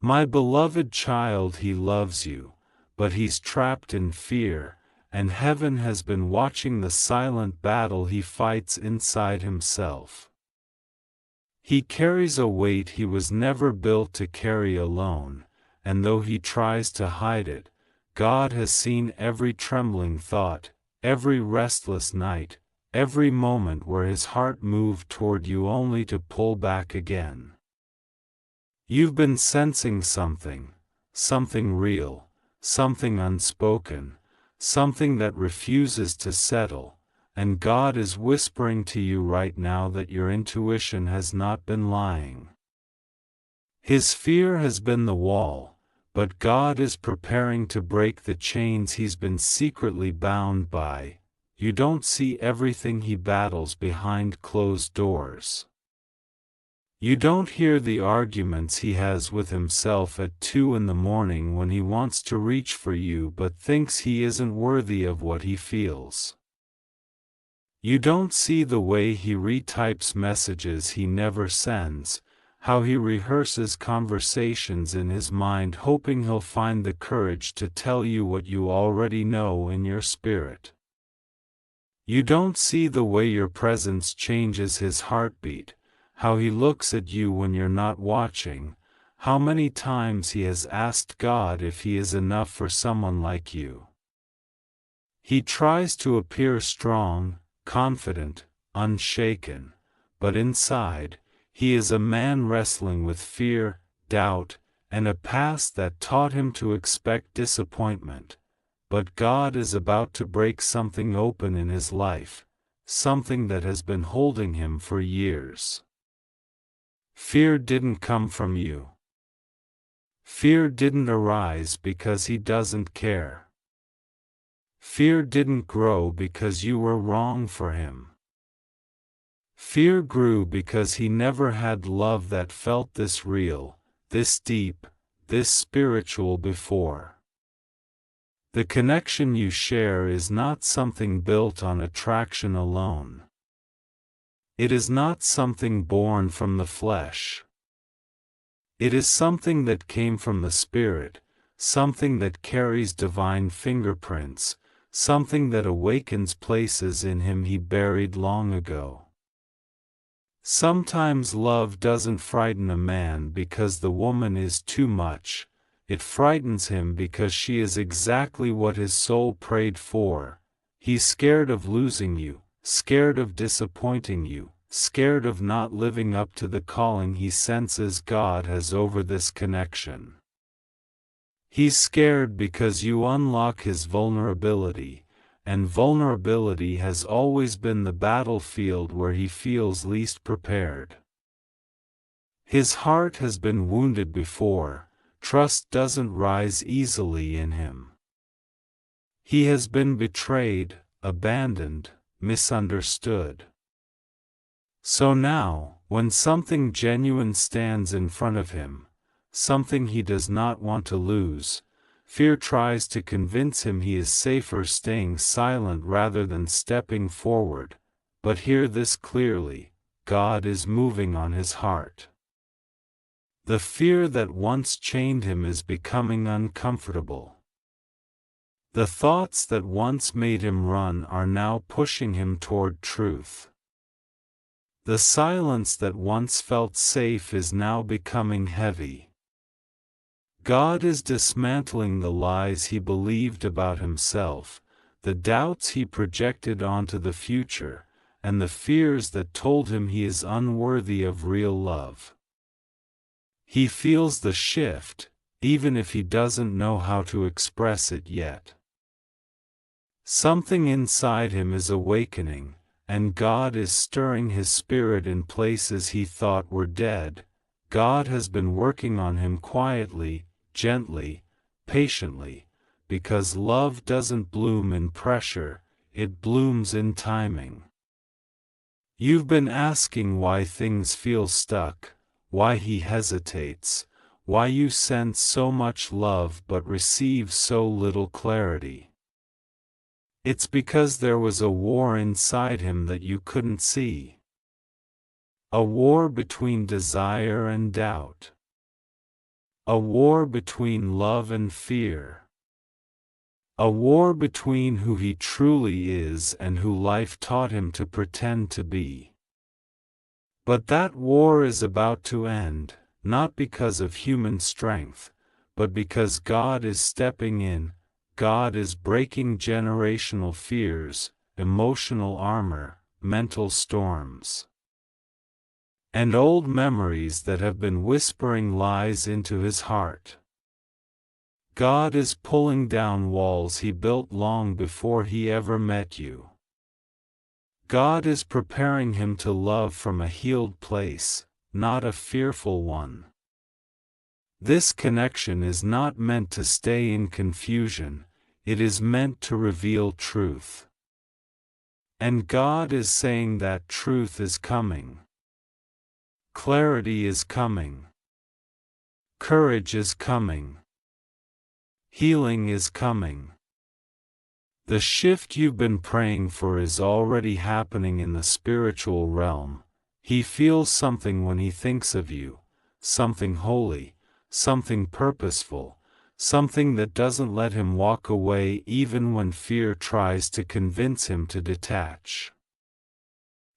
My beloved child, he loves you, but he's trapped in fear, and heaven has been watching the silent battle he fights inside himself. He carries a weight he was never built to carry alone, and though he tries to hide it, God has seen every trembling thought, every restless night, every moment where his heart moved toward you only to pull back again. You've been sensing something real, something unspoken, something that refuses to settle, and God is whispering to you right now that your intuition has not been lying. His fear has been the wall, but God is preparing to break the chains he's been secretly bound by. You don't see everything he battles behind closed doors. You don't hear the arguments he has with himself at 2 in the morning when he wants to reach for you but thinks he isn't worthy of what he feels. You don't see the way he retypes messages he never sends, how he rehearses conversations in his mind hoping he'll find the courage to tell you what you already know in your spirit. You don't see the way your presence changes his heartbeat, how he looks at you when you're not watching, how many times he has asked God if he is enough for someone like you. He tries to appear strong, confident, unshaken, but inside, he is a man wrestling with fear, doubt, and a past that taught him to expect disappointment. But God is about to break something open in his life, something that has been holding him for years. Fear didn't come from you. Fear didn't arise because he doesn't care. Fear didn't grow because you were wrong for him. Fear grew because he never had love that felt this real, this deep, this spiritual before. The connection you share is not something built on attraction alone. It is not something born from the flesh. It is something that came from the Spirit, something that carries divine fingerprints, something that awakens places in him he buried long ago. Sometimes love doesn't frighten a man because the woman is too much, it frightens him because she is exactly what his soul prayed for. He's scared of losing you, scared of disappointing you, scared of not living up to the calling he senses God has over this connection. He's scared because you unlock his vulnerability, and vulnerability has always been the battlefield where he feels least prepared. His heart has been wounded before, trust doesn't rise easily in him. He has been betrayed, abandoned, misunderstood. So now, when something genuine stands in front of him, something he does not want to lose, fear tries to convince him he is safer staying silent rather than stepping forward. But hear this clearly, God is moving on his heart. The fear that once chained him is becoming uncomfortable. The thoughts that once made him run are now pushing him toward truth. The silence that once felt safe is now becoming heavy. God is dismantling the lies he believed about himself, the doubts he projected onto the future, and the fears that told him he is unworthy of real love. He feels the shift, even if he doesn't know how to express it yet. Something inside him is awakening, and God is stirring his spirit in places he thought were dead. God has been working on him quietly, gently, patiently, because love doesn't bloom in pressure, it blooms in timing. You've been asking why things feel stuck, why he hesitates, why you sense so much love but receive so little clarity. It's because there was a war inside him that you couldn't see. A war between desire and doubt. A war between love and fear. A war between who he truly is and who life taught him to pretend to be. But that war is about to end, not because of human strength, but because God is stepping in. God is breaking generational fears, emotional armor, mental storms, and old memories that have been whispering lies into his heart. God is pulling down walls he built long before he ever met you. God is preparing him to love from a healed place, not a fearful one. This connection is not meant to stay in confusion, it is meant to reveal truth. And God is saying that truth is coming. Clarity is coming. Courage is coming. Healing is coming. The shift you've been praying for is already happening in the spiritual realm. He feels something when he thinks of you, something holy, something purposeful, something that doesn't let him walk away even when fear tries to convince him to detach.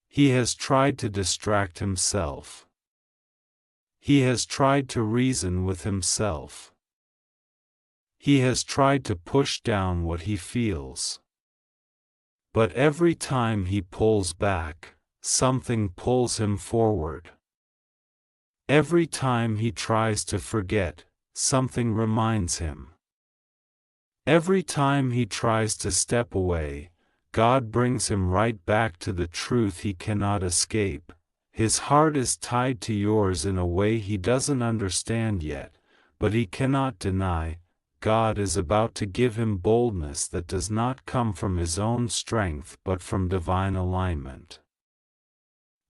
He has tried to distract himself. He has tried to reason with himself. He has tried to push down what he feels. But every time he pulls back, something pulls him forward. Every time he tries to forget, something reminds him. Every time he tries to step away, God brings him right back to the truth he cannot escape. His heart is tied to yours in a way he doesn't understand yet, but he cannot deny. God is about to give him boldness that does not come from his own strength but from divine alignment.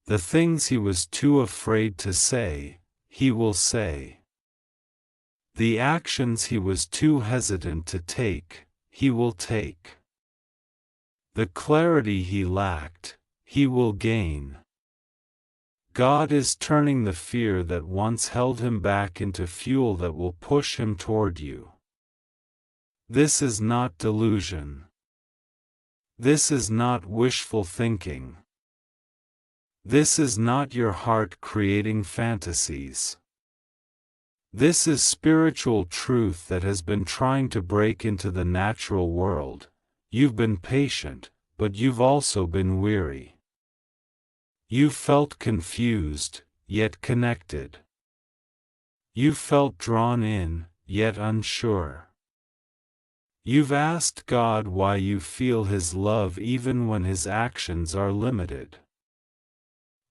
The things he was too afraid to say, he will say. The actions he was too hesitant to take, he will take. The clarity he lacked, he will gain. God is turning the fear that once held him back into fuel that will push him toward you. This is not delusion. This is not wishful thinking. This is not your heart creating fantasies. This is spiritual truth that has been trying to break into the natural world. You've been patient, but you've also been weary. You've felt confused, yet connected. You've felt drawn in, yet unsure. You've asked God why you feel His love even when His actions are limited.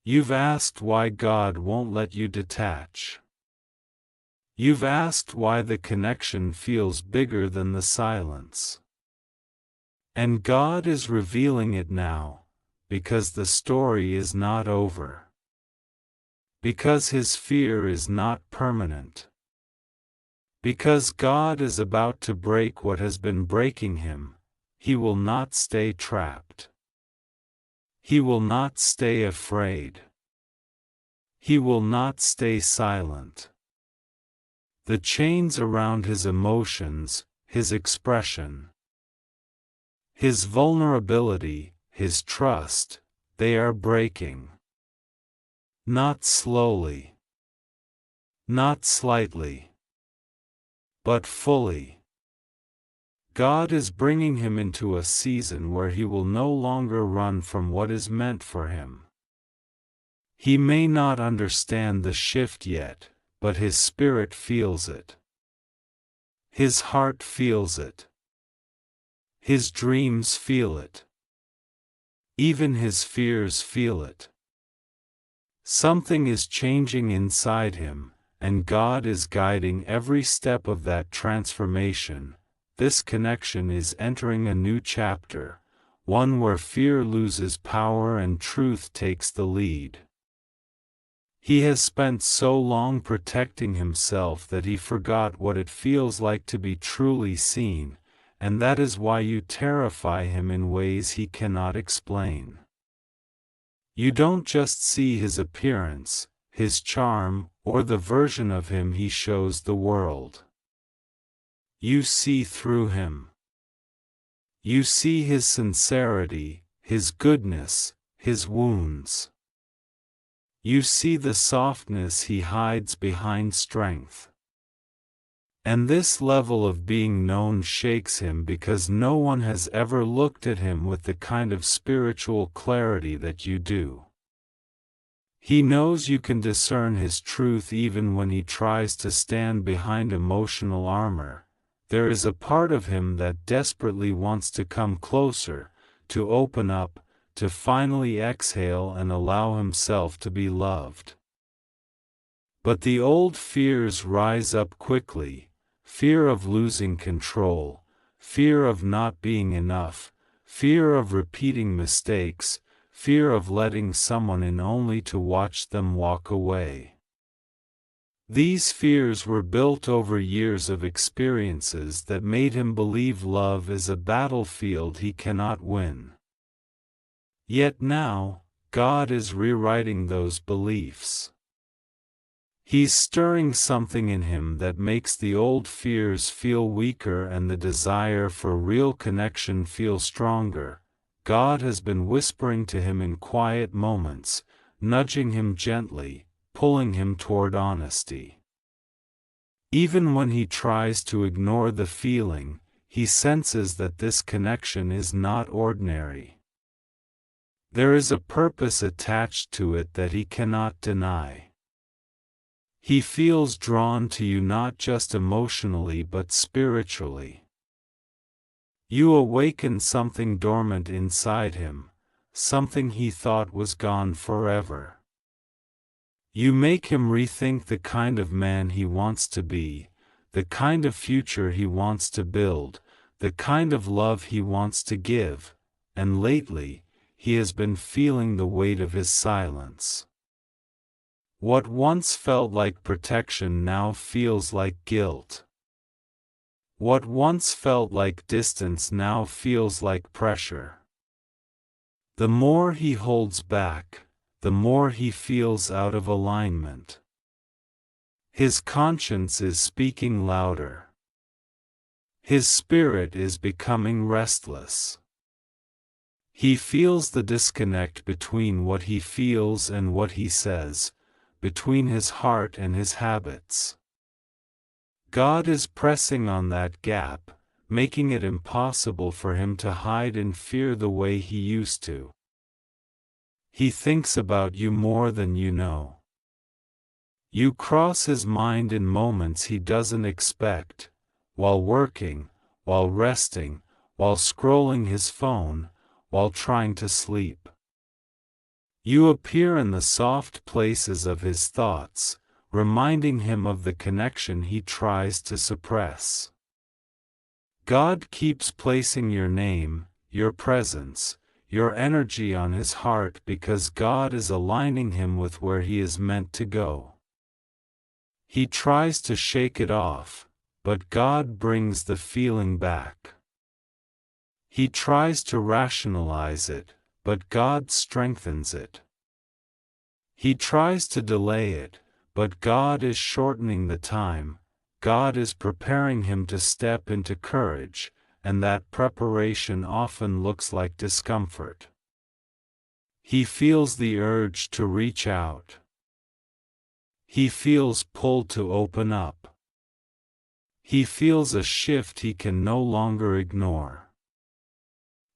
You've asked why God won't let you detach. You've asked why the connection feels bigger than the silence. And God is revealing it now, because the story is not over. Because His fear is not permanent. Because God is about to break what has been breaking Him, He will not stay trapped. He will not stay afraid. He will not stay silent. The chains around His emotions, His expression, His vulnerability, His trust, they are breaking. Not slowly. Not slightly. But fully. God is bringing him into a season where he will no longer run from what is meant for him. He may not understand the shift yet, but his spirit feels it. His heart feels it. His dreams feel it. Even his fears feel it. Something is changing inside him, and God is guiding every step of that transformation. This connection is entering a new chapter, one where fear loses power and truth takes the lead. He has spent so long protecting himself that he forgot what it feels like to be truly seen, and that is why you terrify him in ways he cannot explain. You don't just see his appearance, his charm, or the version of him he shows the world. You see through him. You see his sincerity, his goodness, his wounds. You see the softness he hides behind strength. And this level of being known shakes him because no one has ever looked at him with the kind of spiritual clarity that you do. He knows you can discern his truth even when he tries to stand behind emotional armor. There is a part of him that desperately wants to come closer, to open up, to finally exhale and allow himself to be loved. But the old fears rise up quickly: fear of losing control, fear of not being enough, fear of repeating mistakes, fear of letting someone in only to watch them walk away. These fears were built over years of experiences that made him believe love is a battlefield he cannot win. Yet now, God is rewriting those beliefs. He's stirring something in him that makes the old fears feel weaker and the desire for real connection feel stronger. God has been whispering to him in quiet moments, nudging him gently, pulling him toward honesty. Even when he tries to ignore the feeling, he senses that this connection is not ordinary. There is a purpose attached to it that he cannot deny. He feels drawn to you not just emotionally but spiritually. You awaken something dormant inside him, something he thought was gone forever. You make him rethink the kind of man he wants to be, the kind of future he wants to build, the kind of love he wants to give, and lately, he has been feeling the weight of his silence. What once felt like protection now feels like guilt. What once felt like distance now feels like pressure. The more he holds back, the more he feels out of alignment. His conscience is speaking louder. His spirit is becoming restless. He feels the disconnect between what he feels and what he says, between his heart and his habits. God is pressing on that gap, making it impossible for him to hide in fear the way he used to. He thinks about you more than you know. You cross his mind in moments he doesn't expect, while working, while resting, while scrolling his phone, while trying to sleep. You appear in the soft places of his thoughts, reminding him of the connection he tries to suppress. God keeps placing your name, your presence, your energy on his heart because God is aligning him with where he is meant to go. He tries to shake it off, but God brings the feeling back. He tries to rationalize it, but God strengthens it. He tries to delay it, but God is shortening the time. God is preparing him to step into courage, and that preparation often looks like discomfort. He feels the urge to reach out. He feels pulled to open up. He feels a shift he can no longer ignore.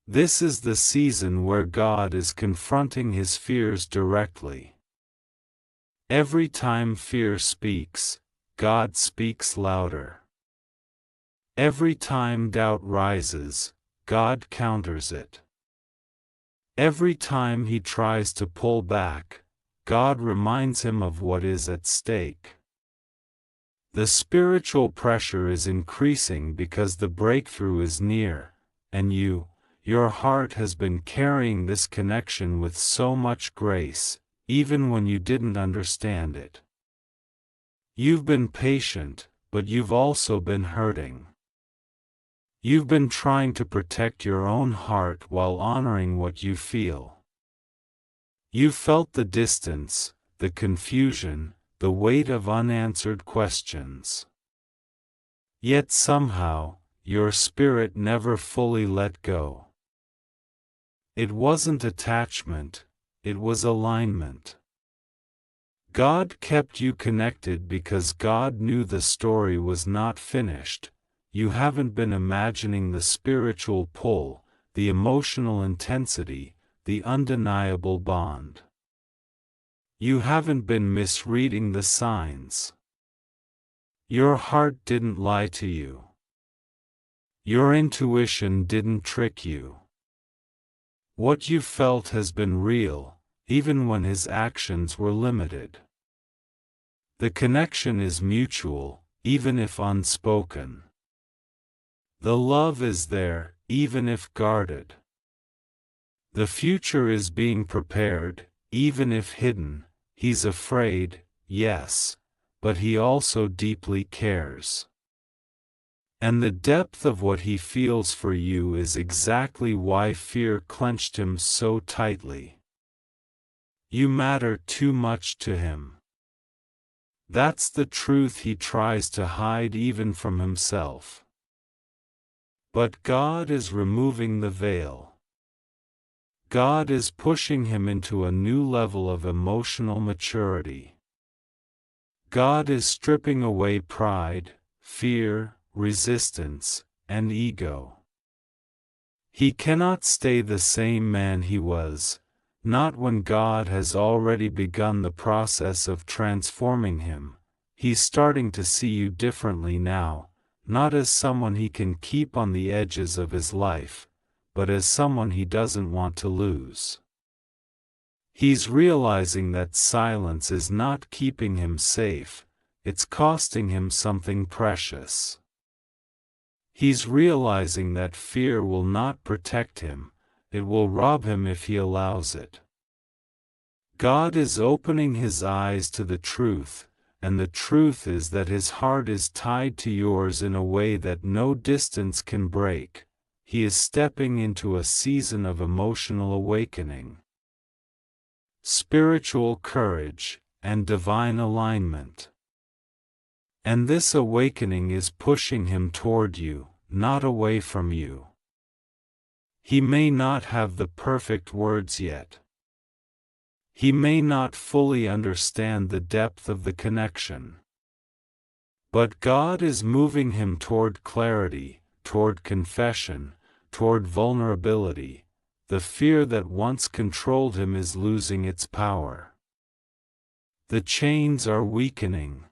This is the season where God is confronting his fears directly. Every time fear speaks, God speaks louder. Every time doubt rises, God counters it. Every time he tries to pull back, God reminds him of what is at stake. The spiritual pressure is increasing because the breakthrough is near, and your heart has been carrying this connection with so much grace, even when you didn't understand it. You've been patient, but you've also been hurting. You've been trying to protect your own heart while honoring what you feel. You felt the distance, the confusion, the weight of unanswered questions. Yet somehow, your spirit never fully let go. It wasn't attachment, it was alignment. God kept you connected because God knew the story was not finished. You haven't been imagining the spiritual pull, the emotional intensity, the undeniable bond. You haven't been misreading the signs. Your heart didn't lie to you. Your intuition didn't trick you. What you felt has been real, even when his actions were limited. The connection is mutual, even if unspoken. The love is there, even if guarded. The future is being prepared, even if hidden. He's afraid, yes, but he also deeply cares. And the depth of what he feels for you is exactly why fear clenched him so tightly. You matter too much to him. That's the truth he tries to hide even from himself. But God is removing the veil. God is pushing him into a new level of emotional maturity. God is stripping away pride, fear, resistance, and ego. He cannot stay the same man he was, not when God has already begun the process of transforming him. He's starting to see you differently now, not as someone he can keep on the edges of his life, but as someone he doesn't want to lose. He's realizing that silence is not keeping him safe, it's costing him something precious. He's realizing that fear will not protect him, it will rob him if he allows it. God is opening his eyes to the truth, and the truth is that his heart is tied to yours in a way that no distance can break. He is stepping into a season of emotional awakening, spiritual courage, and divine alignment. And this awakening is pushing him toward you, not away from you. He may not have the perfect words yet. He may not fully understand the depth of the connection. But God is moving him toward clarity, toward confession, toward vulnerability. The fear that once controlled him is losing its power. The chains are weakening.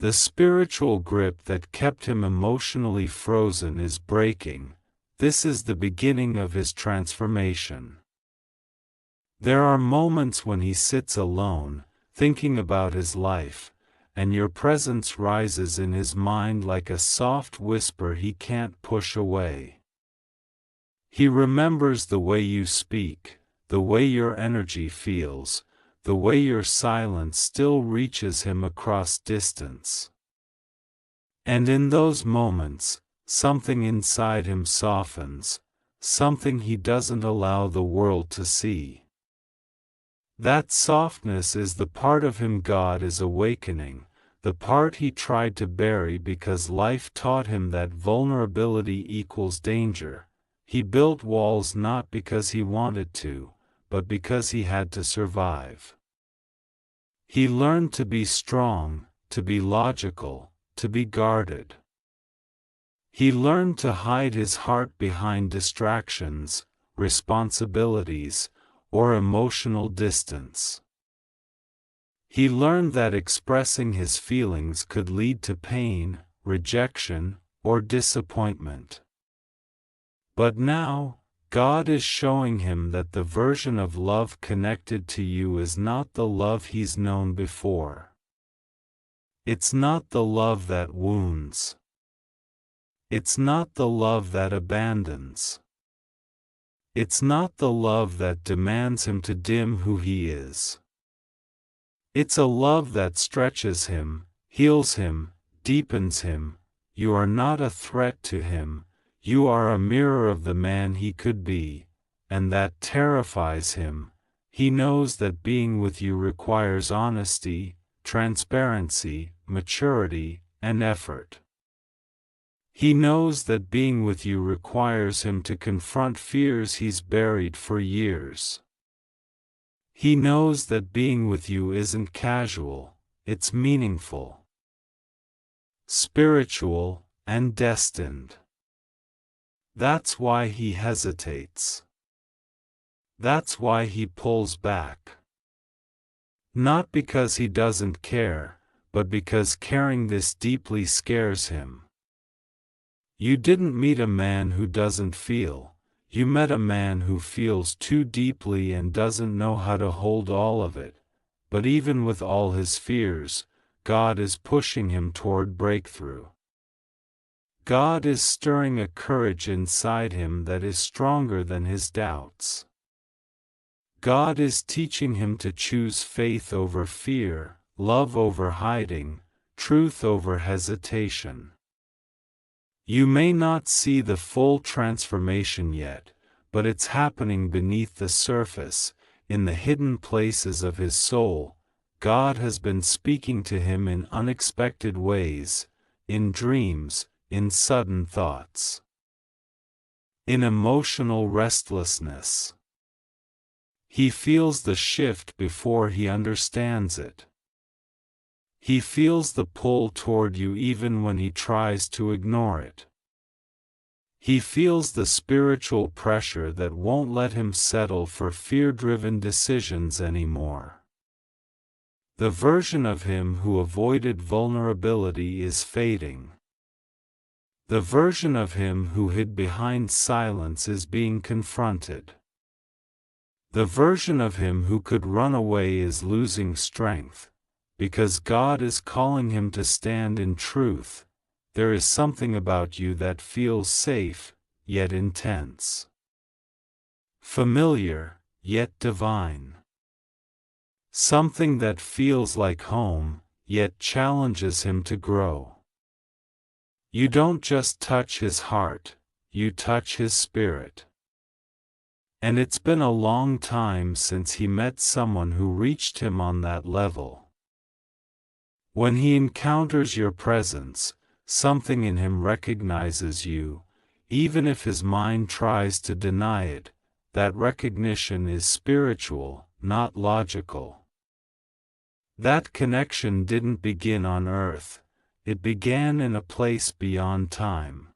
The spiritual grip that kept him emotionally frozen is breaking. This is the beginning of his transformation. There are moments when he sits alone, thinking about his life, and your presence rises in his mind like a soft whisper he can't push away. He remembers the way you speak, the way your energy feels, the way your silence still reaches him across distance. And in those moments, something inside him softens, something he doesn't allow the world to see. That softness is the part of him God is awakening, the part he tried to bury because life taught him that vulnerability equals danger. He built walls not because he wanted to, but because he had to survive. He learned to be strong, to be logical, to be guarded. He learned to hide his heart behind distractions, responsibilities, or emotional distance. He learned that expressing his feelings could lead to pain, rejection, or disappointment. But now, God is showing him that the version of love connected to you is not the love he's known before. It's not the love that wounds. It's not the love that abandons. It's not the love that demands him to dim who he is. It's a love that stretches him, heals him, deepens him. You are not a threat to him. You are a mirror of the man he could be, and that terrifies him. He knows that being with you requires honesty, transparency, maturity, and effort. He knows that being with you requires him to confront fears he's buried for years. He knows that being with you isn't casual, it's meaningful, spiritual, and destined. That's why he hesitates. That's why he pulls back. Not because he doesn't care, but because caring this deeply scares him. You didn't meet a man who doesn't feel, you met a man who feels too deeply and doesn't know how to hold all of it, but even with all his fears, God is pushing him toward breakthrough. God is stirring a courage inside him that is stronger than his doubts. God is teaching him to choose faith over fear, love over hiding, truth over hesitation. You may not see the full transformation yet, but it's happening beneath the surface, in the hidden places of his soul. God has been speaking to him in unexpected ways, in dreams, in sudden thoughts, in emotional restlessness. He feels the shift before he understands it. He feels the pull toward you even when he tries to ignore it. He feels the spiritual pressure that won't let him settle for fear-driven decisions anymore. The version of him who avoided vulnerability is fading. The version of him who hid behind silence is being confronted. The version of him who could run away is losing strength, because God is calling him to stand in truth. There is something about you that feels safe, yet intense. Familiar, yet divine. Something that feels like home, yet challenges him to grow. You don't just touch his heart, you touch his spirit. And it's been a long time since he met someone who reached him on that level. When he encounters your presence, something in him recognizes you, even if his mind tries to deny it. That recognition is spiritual, not logical. That connection didn't begin on earth, it began in a place beyond time.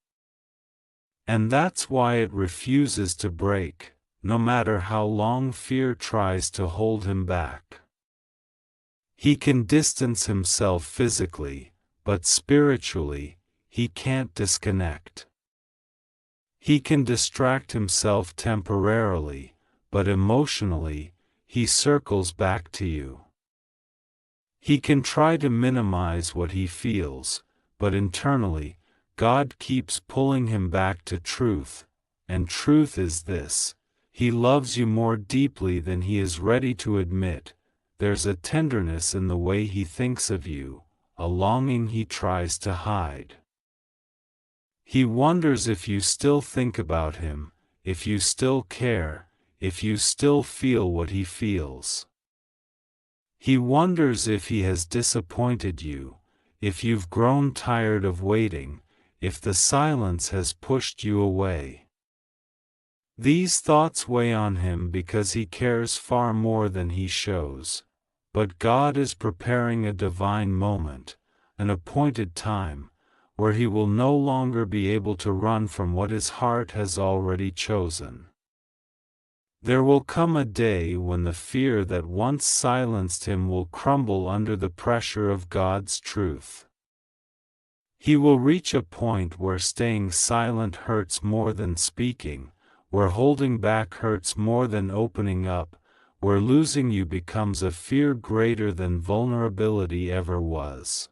And that's why it refuses to break, no matter how long fear tries to hold him back. He can distance himself physically, but spiritually, he can't disconnect. He can distract himself temporarily, but emotionally, he circles back to you. He can try to minimize what he feels, but internally, God keeps pulling him back to truth, and truth is this: he loves you more deeply than he is ready to admit. There's a tenderness in the way he thinks of you, a longing he tries to hide. He wonders if you still think about him, if you still care, if you still feel what he feels. He wonders if he has disappointed you, if you've grown tired of waiting, if the silence has pushed you away. These thoughts weigh on him because he cares far more than he shows. But God is preparing a divine moment, an appointed time, where he will no longer be able to run from what his heart has already chosen. There will come a day when the fear that once silenced him will crumble under the pressure of God's truth. He will reach a point where staying silent hurts more than speaking, where holding back hurts more than opening up, where losing you becomes a fear greater than vulnerability ever was.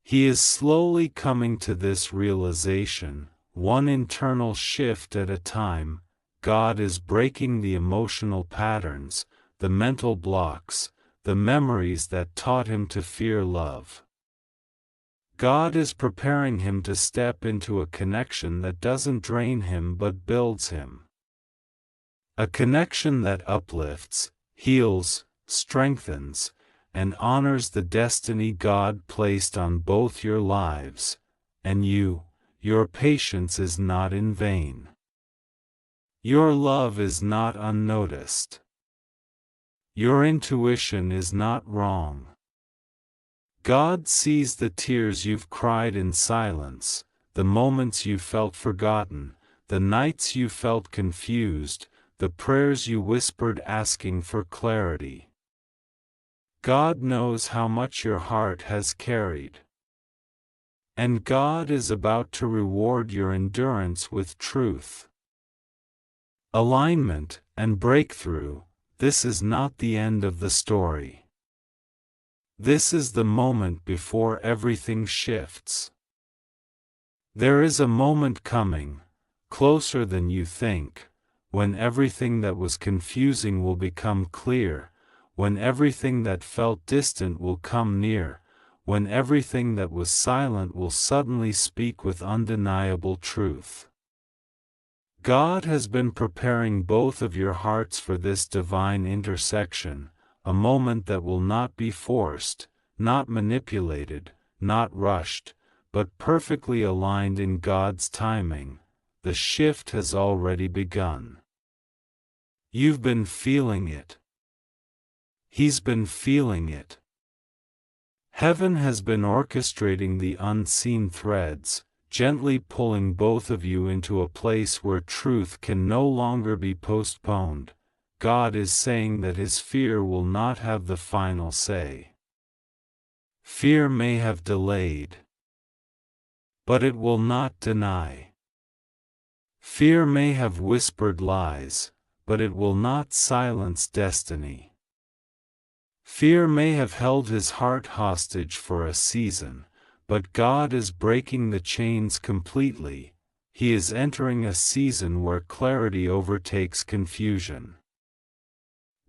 He is slowly coming to this realization, one internal shift at a time. God is breaking the emotional patterns, the mental blocks, the memories that taught him to fear love. God is preparing him to step into a connection that doesn't drain him but builds him. A connection that uplifts, heals, strengthens, and honors the destiny God placed on both your lives, and your patience is not in vain. Your love is not unnoticed. Your intuition is not wrong. God sees the tears you've cried in silence, the moments you felt forgotten, the nights you felt confused, the prayers you whispered asking for clarity. God knows how much your heart has carried. And God is about to reward your endurance with truth. Alignment and breakthrough, this is not the end of the story. This is the moment before everything shifts. There is a moment coming, closer than you think, when everything that was confusing will become clear, when everything that felt distant will come near, when everything that was silent will suddenly speak with undeniable truth. God has been preparing both of your hearts for this divine intersection, a moment that will not be forced, not manipulated, not rushed, but perfectly aligned in God's timing. The shift has already begun. You've been feeling it. He's been feeling it. Heaven has been orchestrating the unseen threads, gently pulling both of you into a place where truth can no longer be postponed. God is saying that His fear will not have the final say. Fear may have delayed, but it will not deny. Fear may have whispered lies, but it will not silence destiny. Fear may have held his heart hostage for a season, but God is breaking the chains completely. He is entering a season where clarity overtakes confusion.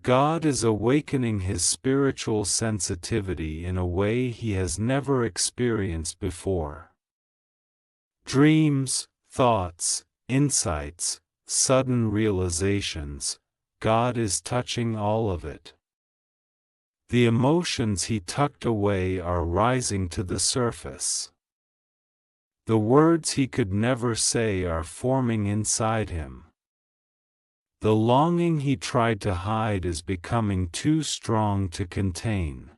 God is awakening his spiritual sensitivity in a way he has never experienced before. Dreams, thoughts, insights, sudden realizations, God is touching all of it. The emotions he tucked away are rising to the surface. The words he could never say are forming inside him. The longing he tried to hide is becoming too strong to contain.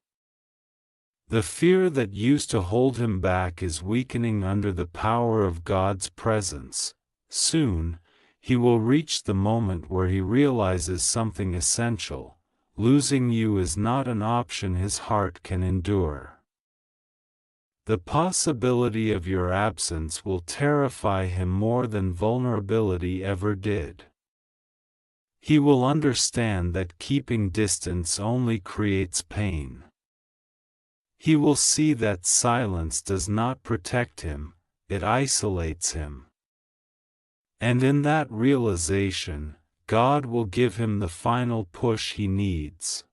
The fear that used to hold him back is weakening under the power of God's presence. Soon, he will reach the moment where he realizes something essential. Losing you is not an option his heart can endure. The possibility of your absence will terrify him more than vulnerability ever did. He will understand that keeping distance only creates pain. He will see that silence does not protect him, it isolates him. And in that realization, God will give him the final push he needs.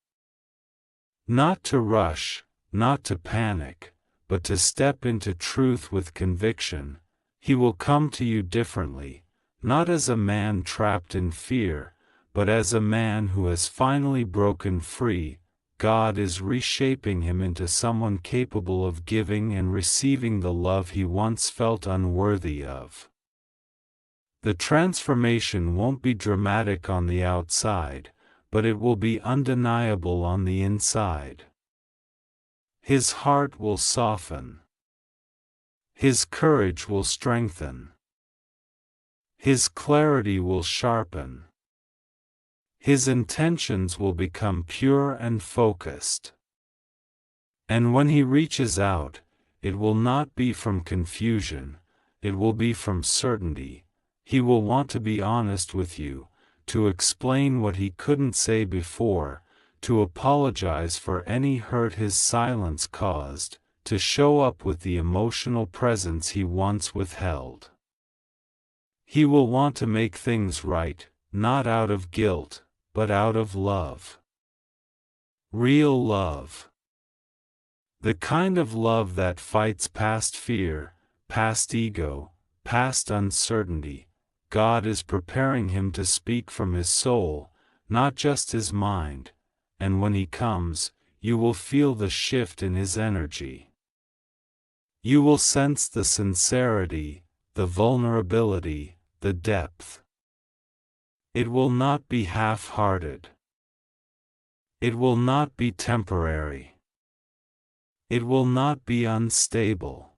Not to rush, not to panic, but to step into truth with conviction. He will come to you differently, not as a man trapped in fear, but as a man who has finally broken free. God is reshaping him into someone capable of giving and receiving the love he once felt unworthy of. The transformation won't be dramatic on the outside, but it will be undeniable on the inside. His heart will soften. His courage will strengthen. His clarity will sharpen. His intentions will become pure and focused. And when he reaches out, it will not be from confusion, it will be from certainty. He will want to be honest with you, to explain what he couldn't say before, to apologize for any hurt his silence caused, to show up with the emotional presence he once withheld. He will want to make things right, not out of guilt, but out of love. Real love. The kind of love that fights past fear, past ego, past uncertainty. God is preparing him to speak from his soul, not just his mind, and when he comes, you will feel the shift in his energy. You will sense the sincerity, the vulnerability, the depth. It will not be half-hearted. It will not be temporary. It will not be unstable.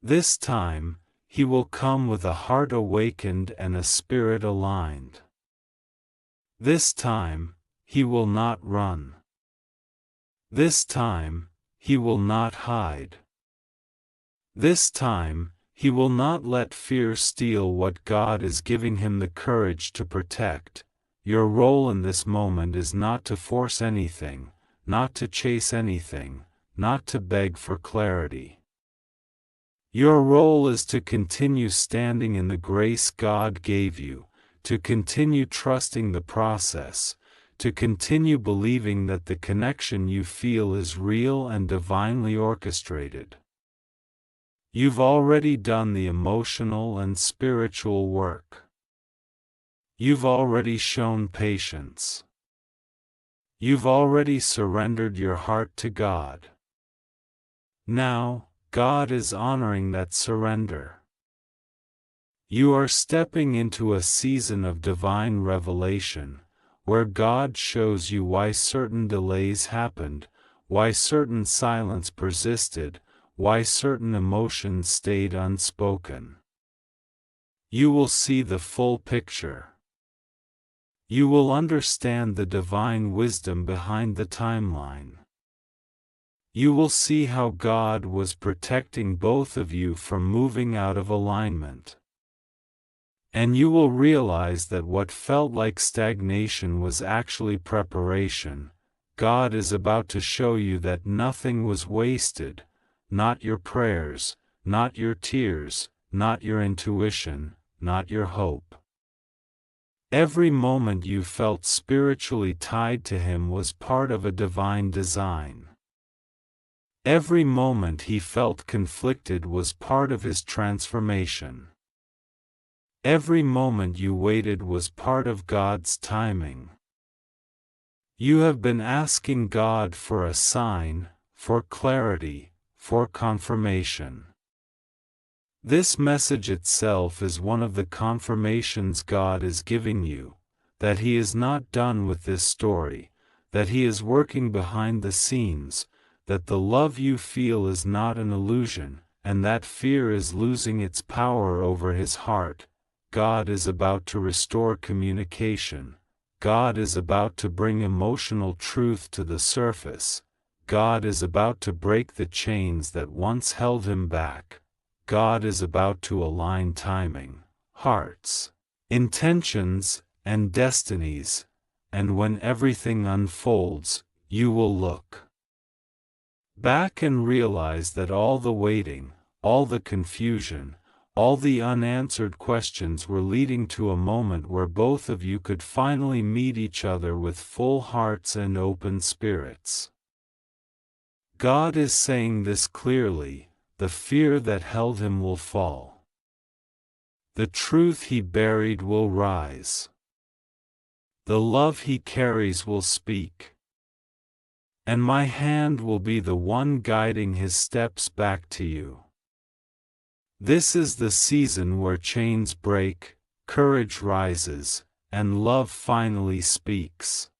This time, he will come with a heart awakened and a spirit aligned. This time, he will not run. This time, he will not hide. This time, he will not let fear steal what God is giving him the courage to protect. Your role in this moment is not to force anything, not to chase anything, not to beg for clarity. Your role is to continue standing in the grace God gave you, to continue trusting the process, to continue believing that the connection you feel is real and divinely orchestrated. You've already done the emotional and spiritual work. You've already shown patience. You've already surrendered your heart to God. Now, God is honoring that surrender. You are stepping into a season of divine revelation, where God shows you why certain delays happened, why certain silence persisted, why certain emotions stayed unspoken. You will see the full picture. You will understand the divine wisdom behind the timeline. You will see how God was protecting both of you from moving out of alignment. And you will realize that what felt like stagnation was actually preparation. God is about to show you that nothing was wasted, not your prayers, not your tears, not your intuition, not your hope. Every moment you felt spiritually tied to him was part of a divine design. Every moment he felt conflicted was part of his transformation. Every moment you waited was part of God's timing. You have been asking God for a sign, for clarity, for confirmation. This message itself is one of the confirmations God is giving you, that He is not done with this story, that He is working behind the scenes, that the love you feel is not an illusion, and that fear is losing its power over His heart. God is about to restore communication. God is about to bring emotional truth to the surface. God is about to break the chains that once held Him back. God is about to align timing, hearts, intentions, and destinies, and when everything unfolds, you will look back and realize that all the waiting, all the confusion, all the unanswered questions were leading to a moment where both of you could finally meet each other with full hearts and open spirits. God is saying this clearly: the fear that held him will fall. The truth he buried will rise. The love he carries will speak. And my hand will be the one guiding his steps back to you. This is the season where chains break, courage rises, and love finally speaks.